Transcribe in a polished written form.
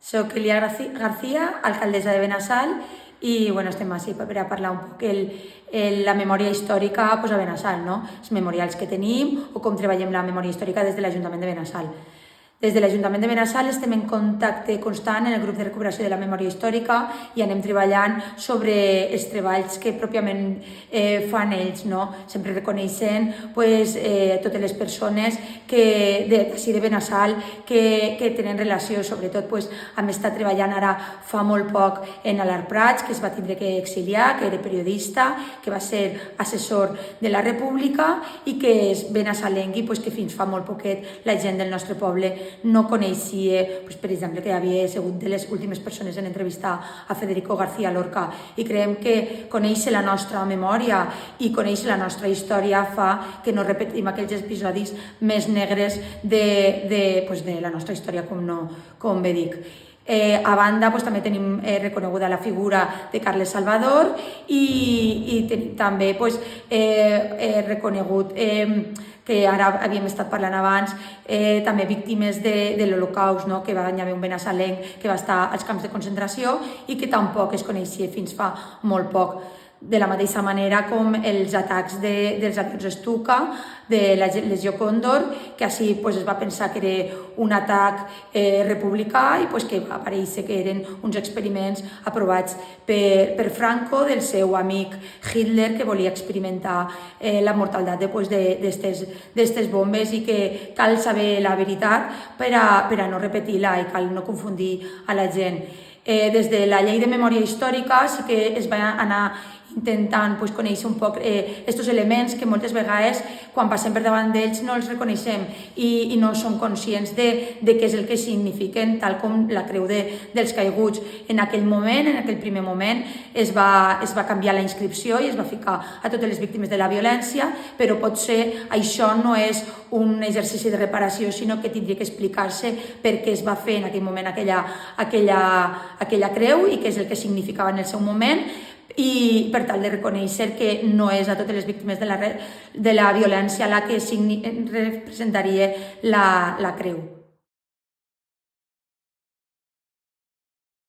Soc Elia García, alcaldessa de Benassal, i estem així per a parlar un poc la memòria històrica a Benassal, no? Els memorials que tenim o com treballem la memòria històrica des de l'Ajuntament de Benassal. Des de l'Ajuntament de Benassal estem en contacte constant en el grup de recuperació de la memòria històrica i anem treballant sobre els treballs que pròpiament fan ells, no? Sempre reconeixent totes les persones d'ací de Benassal que tenen relació, sobretot amb estar treballant ara fa molt poc en Alar Prats, que es va tindre que exiliar, que era periodista, que va ser assessor de la República i que és benassalenc, que fins fa molt poquet la gent del nostre poble no coneixia, per exemple, que havia sigut de les últimes persones en entrevistar a Federico García Lorca, i creiem que conèixer la nostra memòria i conèixer la nostra història fa que no repetim aquells episodis més negres de la nostra història, com bé dic. A banda, també tenim reconeguda la figura de Carles Salvador i tenim també reconegut que ara havíem estat parlant abans, també víctimes de l'Holocaust, que va haver un benassalenc que va estar als camps de concentració i que tampoc es coneixia fins fa molt poc. De la mateixa manera com els atacs dels avions Stuka, de la Legió Còndor, que així es va pensar que era un atac republicà i que va aparèixer que eren uns experiments aprovats per Franco, del seu amic Hitler, que volia experimentar la mortaldat d'aquestes bombes, i que cal saber la veritat per a no repetir-la i cal no confundir a la gent. Des de la llei de memòria històrica sí que es va anar intentant conèixer un poc aquests elements que moltes vegades quan passem per davant d'ells no els reconeixem i no som conscients de què és el que signifiquen, tal com la creu dels caiguts. En aquell moment, en aquell primer moment, es va canviar la inscripció i es va ficar a totes les víctimes de la violència, però potser això no és un exercici de reparació, sinó que tindria que explicar-se per què es va fer en aquell moment aquella creu i què és el que significava en el seu moment, i per tal de reconèixer que no és a totes les víctimes de la violència la que representaria la creu.